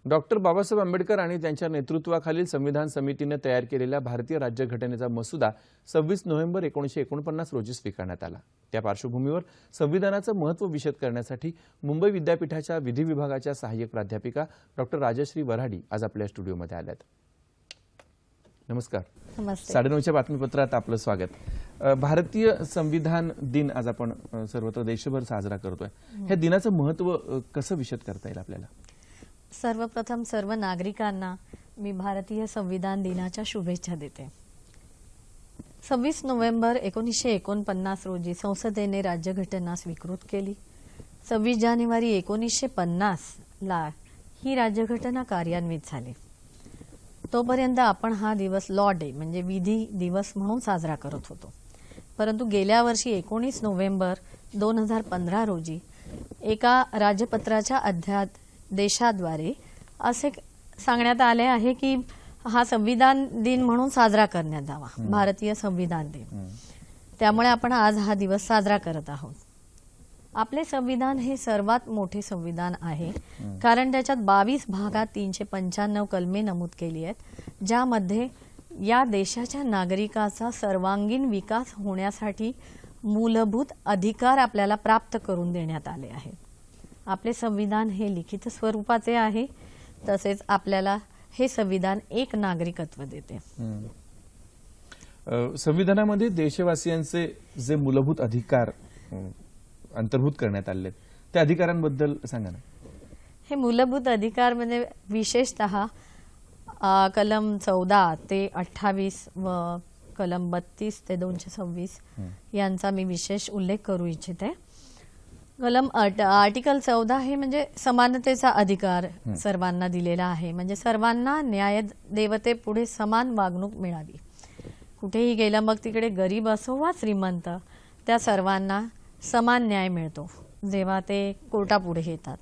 Doctor Babasaheb Ambedkar आणि त्यांच्या नेतृत्वाखालील संविधान समितीने तयार केलेल्या भारतीय राज्यघटनेचा मसुदा 26 नोव्हेंबर 1949 रोजी स्वीकारण्यात आला। त्या पार्श्वभूमीवर संविधानाचं महत्त्व विशद करण्यासाठी मुंबई विद्यापीठाच्या विधी विभागाच्या सहाय्यक प्राध्यापिका डॉक्टर राजश्री वराडी आज आपल्या स्टुडिओमध्ये आल्यात। नमस्कार। नमस्ते। 9:30च्या बातमीपत्रात आपलं स्वागत। भारतीय संविधान दिन आज आपण सर्वत्र देशभर साजरा करतोय। ह्या दिनाचं महत्त्व कसं विशद करता येईल आपल्याला? सर्वप्रथम सर्व नागरिकांना मी भारतीय संविधान दिनाच्या शुभेच्छा देते। 26 नोव्हेंबर 1949 रोजी संसदेने राज्यघटना स्वीकृत केली। 26 जानेवारी 1950 ला ही राज्यघटना कार्यान्वित झाली। तोपर्यंत आपण हा दिवस लॉ डे म्हणजे विधी दिवस म्हणून साजरा करत होतो, परंतु गेल्या वर्षी 19 नोव्हेंबर 2015 रोजी एका राजपत्राच्या अध्यादेशाद्वारे असे सांगण्यात आले आहे की हा संविधान दिन म्हणून साजरा करण्यात यावा, भारतीय संविधान दिन। त्यामुळे आपण आज हा दिवस साजरा करत आहोत। आपले संविधान हे सर्वात मोठे संविधान आहे, कारण त्याच्यात 22 भागात 395 कलमे नमूद केली आहेत, ज्यामध्ये या देशाच्या नागरिकाचा सर्वांगीण विकास होण्यासाठी मूलभूत अधिकार आपल्याला प्राप्त करून देण्यात आले आहेत। आपले संविधान हे लिखित स्वरूपाचे आहे, तसेच आपल्याला हे संविधान एक नागरिकत्व देते। संविधानामध्ये देशवासियांचे जे मूलभूत अधिकार अंतर्भूत करण्यात आले त्या अधिकारांबद्दल सांगा ना। हे मूलभूत अधिकार म्हणजे विशेषतः कलम 14 ते 28 व कलम 32 ते 226 यांचा मी विशेष उल्लेख करू इच्छिते। कलम आर्टिकल 14 हे म्हणजे समानतेचा अधिकार सर्वांना दिलेला आहे, म्हणजे सर्वांना न्याय देवते पुढे समान वागणूक मिळावी। कुठेही गेला मग तिकडे गरीब असो वा श्रीमंत, त्या सर्वांना समान न्याय मिळतो जेव्हा ते कोर्टापुढे येतात।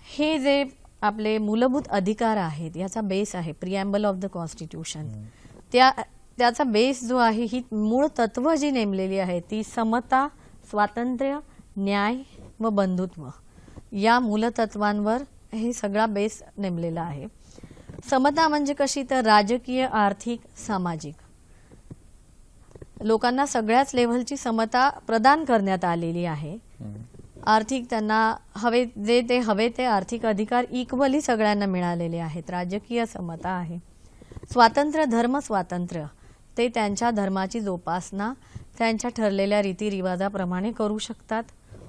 हे जे आपले मूलभूत अधिकार आहेत याचा बेस आहे प्रिएम्बल ऑफ द कॉन्स्टिट्यूशन। त्याचा बेस जो आहे, ही मूळ तत्व जी नेमलेली आहे ती समता, स्वातंत्र्य, न्याय व बंधुत्व या मूलतत्वांवर हे सगळा बेस नेमलेला आहे। समता म्हणजे कशी, तर राजकीय, आर्थिक, सामाजिक लोकांना सगळ्याच लेव्हलची समता प्रदान करण्यात आलेली आहे। आर्थिक त्यांना हवे ते आर्थिक अधिकार इक्वली सगळ्यांना मिळालेले आहेत। राजकीय समता आहे। स्वातंत्र्य, धर्म स्वातंत्र्य, ते त्यांच्या धर्माची जोपासना त्यांच्या ठरलेल्या रीतिरिवाजाप्रमाणे करू शकतात।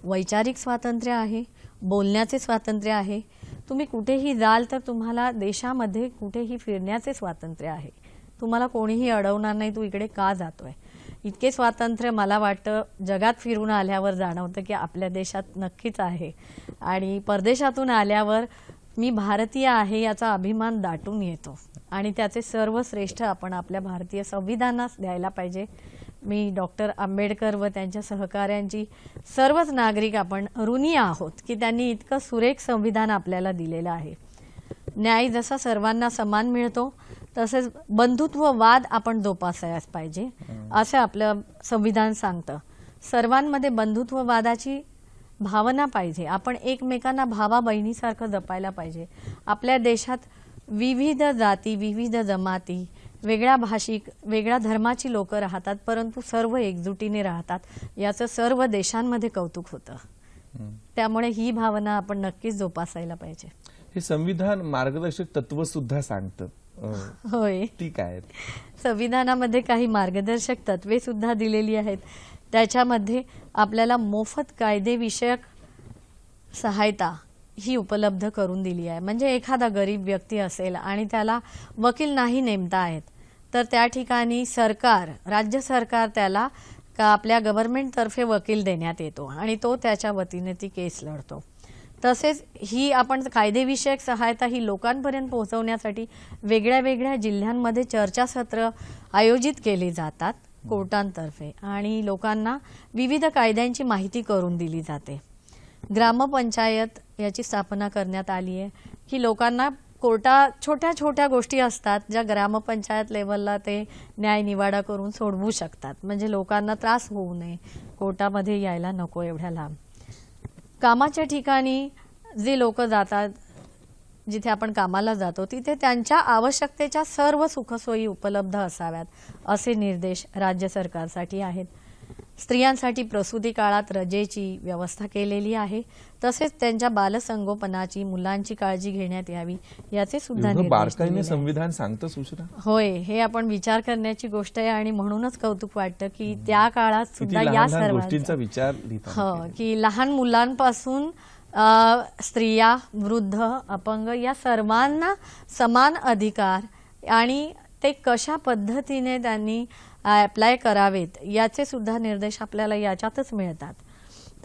वैचारिक स्वातंत्र्य आहे, बोलण्याचे स्वातंत्र्य आहे, तुम्ही कुठेही जाल तर तुम्हाला देशामध्ये कुठेही फिरण्याचे स्वातंत्र्य आहे, तुम्हाला कोणीही अडवणार नाही तू इकडे का जातोय। इतके स्वातंत्र्य मला वाटतं जगात फिरून आल्यावर जाणवतं की आपल्या देशात नक्कीच आहे, आणि परदेशातून आल्यावर मी भारतीय आहे याचा अभिमान दाटून येतो, आणि त्याचे सर्वश्रेष्ठ आपण आपल्या भारतीय संविधानास द्यायला पाहिजे। मी डॉक्टर आंबेडकर व त्यांच्या सहकाऱ्यांची सर्वच नागरिक आपण ऋणी आहोत की त्यांनी इतकं सुरेख संविधान आपल्याला दिलेलं आहे। न्याय जसा सर्वांना समान मिळतो तसेच बंधुत्ववाद आपण जोपासायलाच पाहिजे असं आपलं संविधान सांगतं। सर्वांमध्ये बंधुत्ववादाची भावना पाहिजे, आपण एकमेकांना भावा बहिणीसारखं जपायला पाहिजे। आपल्या देशात विविध जाती, विविध जमाती, वेगळ्या भाषिक, वेगळ्या धर्माची लोक राहतात, परंतु सर्व एकजुटीने राहतात, याचं सर्व देशांमध्ये कौतुक होतं। त्यामुळे ही भावना आपण नक्कीच जोपासायला पाहिजे। हे संविधान मार्गदर्शक तत्व सुद्धा सांगतं, होय, ठीक आहे। संविधानामध्ये काही मार्गदर्शक तत्वे सुद्धा दिलेली आहेत। त्याच्यामध्ये आपल्याला मोफत कायदेविषयक सहायता ही उपलब्ध करून दिली आहे। म्हणजे एखादा गरीब व्यक्ती असेल आणि त्याला वकील नाही नेमता येत, तर त्या ठिकाणी सरकार, राज्य सरकार त्याला आपल्या गव्हर्नमेंट तर्फे वकील देण्यात येतो आणि तो त्याच्या वतीने ती केस लढतो। तसेच ही आपण कायदेविषयक सहायता ही लोकांपर्यंत पोहोचवण्यासाठी वेगळ्या वेगळ्या जिल्ह्यांमध्ये चर्चासत्र आयोजित केली जातात कोर्टांतर्फे, आणि लोकांना विविध कायद्यांची माहिती करून दिली जाते। ग्रामपंचायत याची स्थापना करण्यात आली आहे की लोकांना कोर्टात छोट्या छोट्या गोष्टी असतात ज्या ग्रामपंचायत लेवलला ते न्याय निवाडा करून सोडवू शकतात, म्हणजे लोकांना त्रास होऊ नये, कोर्टामध्ये यायला नको एवढ्या लांब। कामाच्या ठिकाणी जे लोक जातात जिथे आपण कामाला जातो तिथे त्यांच्या आवश्यकतेच्या सर्व सुखसोयी उपलब्ध असाव्यात असे निर्देश राज्य सरकारसाठी आहेत. स्त्रियांसाठी प्रसूती काळात रजेची व्यवस्था केलेली आहे. तसेच त्यांच्या बालसंगोपनाची, मुलांची काळजी घेण्यात यावी याचे सुद्धा एवढं निर्देश बारकाईने दिलेले आहेत. संविधान सांगतं सुश्रा. होय, हे आपण विचार करण्याची गोष्ट आहे आणि म्हणूनच कौतुक वाटतं की त्या काळात किती सुद्धा लहान या लहान गोष्टींचा सर्वांचा विचार लिहिताना हो केलाय. की लहान मुलांपासून स्त्रिया, वृद्ध, अपंग या सर्वांना समान अधिकार आणि ते कशा पद्धतीने त्यांनी अप्लाय करावेत याचे सुद्धा निर्देश आपल्याला याच्यातच मिळतात.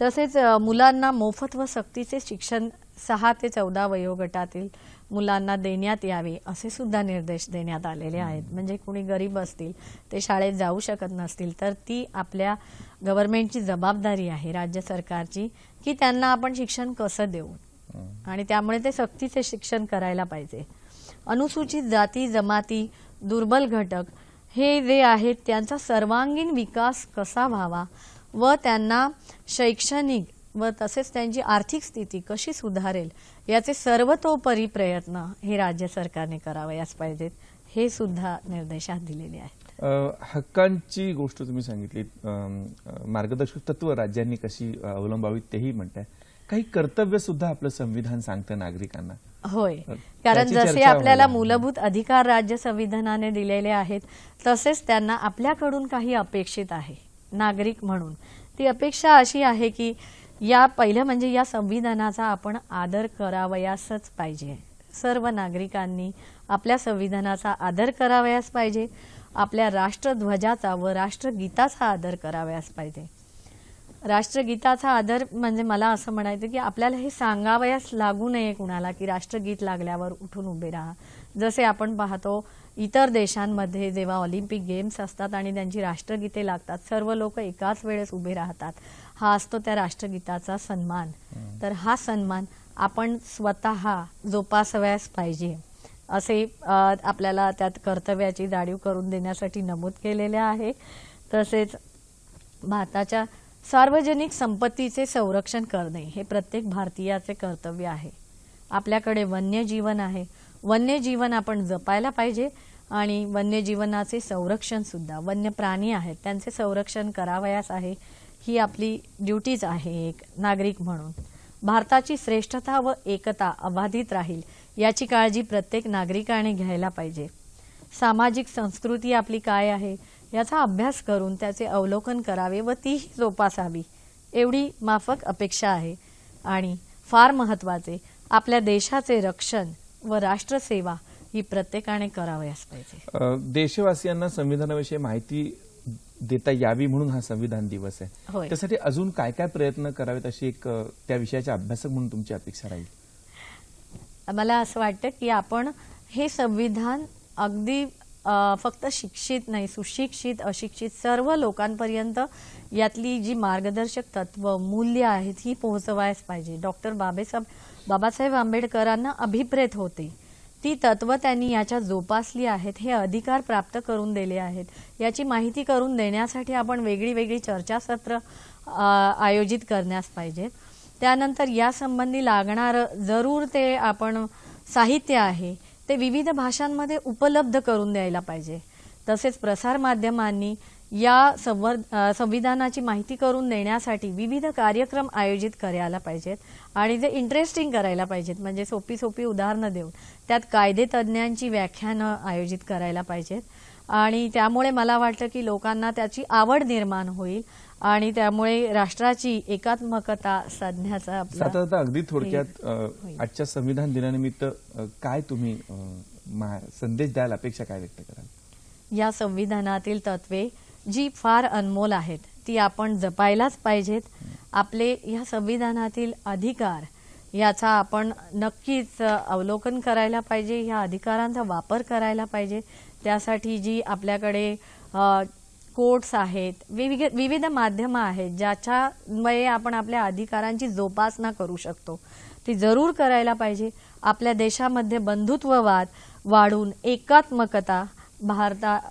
तसेच मुलांना मोफत व सक्तीचे शिक्षण 6 ते 14 वयोगटातील मुलांना देण्यात यावे असे सुद्धा निर्देश देण्यात आलेले आहेत. म्हणजे कुणी गरीब असतील, ते शाळेत जाऊ शकत नसतील तर ती आपल्या गव्हर्नमेंटची जबाबदारी आहे, राज्य सरकारची, की त्यांना आपण शिक्षण कसं देऊ आणि त्यामुळे ते सक्तीचे शिक्षण करायला पाहिजे. अनुसूचित जाती, जमाती, दुर्बल घटक हे जे आहेत त्यांचा सर्वांगीण विकास कसा व्हावा व त्यांना शैक्षणिक व तसेच त्यांची आर्थिक स्थिती कशी सुधारेल याचे सर्वतोपरी प्रयत्न हे राज्य सरकारने करावयास पाहिजेत, हे सुद्धा निर्देशात दिलेले आहेत. हक्कांची गोष्ट तुम्ही सांगितली, मार्गदर्शक तत्व राज्यांनी कशी अवलंबावीत तेही म्हणताय. काही कर्तव्य सुद्धा आपलं संविधान सांगतं नागरिकांना. होय, त्याची कारण जसे चर्चा आपल्याला व्हायला. मूलभूत अधिकार राज्य संविधानाने दिलेले आहेत तसेच त्यांना आपल्याकडून काही अपेक्षित आहे नागरिक म्हणून. ती अपेक्षा अशी आहे की या पहिलं म्हणजे या संविधानाचा आपण आदर करावयासच पाहिजे. सर्व नागरिकांनी आपल्या संविधानाचा आदर करावयास पाहिजे. आपल्या राष्ट्रध्वजाचा व राष्ट्रगीताचा आदर करावयास पाहिजे. राष्ट्रगीताचा आदर म्हणजे मला असं म्हणायचं की आपल्याला हे सांगावयास लागू नये कुणाला की राष्ट्रगीत लागल्यावर उठून उभे राहा. जसे आपण पाहतो इतर देशांमध्ये जेव्हा ऑलिम्पिक गेम्स असतात आणि त्यांची राष्ट्रगीते लागतात, सर्व लोक एकाच वेळेस उभे राहतात. हा असतो त्या राष्ट्रगीताचा सन्मान. तर हा सन्मान आपण स्वतः जोपासवयास पाहिजे असे आपल्याला त्यात कर्तव्याची जाणीव करून देण्यासाठी नमूद केलेले आहे. तसेच भारताच्या सार्वजनिक संपत्तीचे संरक्षण करणे हे प्रत्येक भारतीयाचे कर्तव्य आहे. आपल्याकडे वन्यजीवन आहे, वन्यजीवन आपण जपायला पाहिजे आणि वन्यजीवनाचे संरक्षण सुद्धा, वन्य प्राणी आहेत त्यांचे संरक्षण करावयास आहे. ही आपली ड्युटीज आहे एक नागरिक म्हणून. भारताची श्रेष्ठता व एकता अबाधित राहील याची काळजी प्रत्येक नागरिकाने घ्यायला पाहिजे. सामाजिक संस्कृती आपली काय आहे याचा अभ्यास करून त्याचे अवलोकन करावे व तीही जोपासावी एवढी माफक अपेक्षा आहे. आणि फार महत्त्वाचे, आपल्या देशाचे रक्षण व राष्ट्रसेवा ही प्रत्येकाने करावयास पाहिजे. देशवासियांना संविधानाविषयी माहिती देता यावी म्हणून हा संविधान दिवस आहे. होय. त्यासाठी अजून काय काय प्रयत्न करावेत अशी एक त्या विषयाच्या अभ्यासक म्हणून तुमची अपेक्षा राहील? मला असं वाटतं की आपण हे संविधान अगदी फक्त शिक्षित नाही, सुशिक्षित, अशिक्षित सर्व लोकांपर्यंत यातली जी मार्गदर्शक तत्व, मूल्य आहेत ही पोहोचवायच पाहिजे. डॉक्टर बाबासाहेब आंबेडकरांना अभिप्रेत होते ती तत्व त्यांनी याच्या जोपासली आहेत. हे अधिकार प्राप्त करून दिले आहेत. याची माहिती करून देण्यासाठी आपण वेगळी वेगळी चर्चासत्र आयोजित करण्यास पाहिजेत. त्यानंतर या संबंधी लागणारं जरूर ते आपण साहित्य आहे ते विविध भाषांमध्ये उपलब्ध करून द्यायला पाहिजे. तसेच प्रसारमाध्यमांनी या संविधानाची माहिती करून देण्यासाठी विविध कार्यक्रम आयोजित करायला पाहिजेत आणि जे इंटरेस्टिंग करायला पाहिजेत. म्हणजे सोपी सोपी उदाहरणं देऊन त्यात कायदेतज्ञांची व्याख्यानं आयोजित करायला पाहिजेत आणि त्यामुळे मला वाटतं की लोकांना त्याची आवड निर्माण होईल आणि त्यामुळे राष्ट्राची एकात्मकता साधण्याचा साधारणतः अगदी थोडक्यात आजच्या संविधान दिनानिमित्त काय तुम्ही संदेश द्याल, अपेक्षा काय व्यक्त कराल? या संविधानातील तत्वे जी फार अनमोल आहेत ती आपण जपायलाच पाहिजेत. आपले या संविधानातील अधिकार याचा आपण नक्कीच अवलोकन करायला पाहिजे. ह्या अधिकारांचा वापर करायला पाहिजे. त्यासाठी जी आपल्याकडे कोर्ट्स आहेत, विविध माध्यमं आहेत ज्याच्यामुळे आपण आपल्या अधिकारांची जोपासना करू शकतो, ती जरूर करायला पाहिजे. आपल्या देशामध्ये बंधुत्ववाद वाढून, एकात्मकता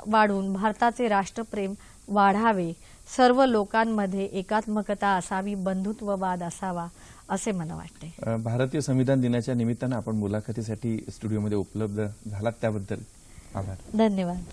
वाढून भारताचे राष्ट्रप्रेम वाढावे, सर्व लोकांमध्ये एकात्मकता असावी, बंधुत्ववाद असावा असे मला वाटते. भारतीय संविधान दिनाच्या निमित्तानं आपण मुलाखतीसाठी स्टुडिओमध्ये उपलब्ध झालात त्याबद्दल आभार. धन्यवाद.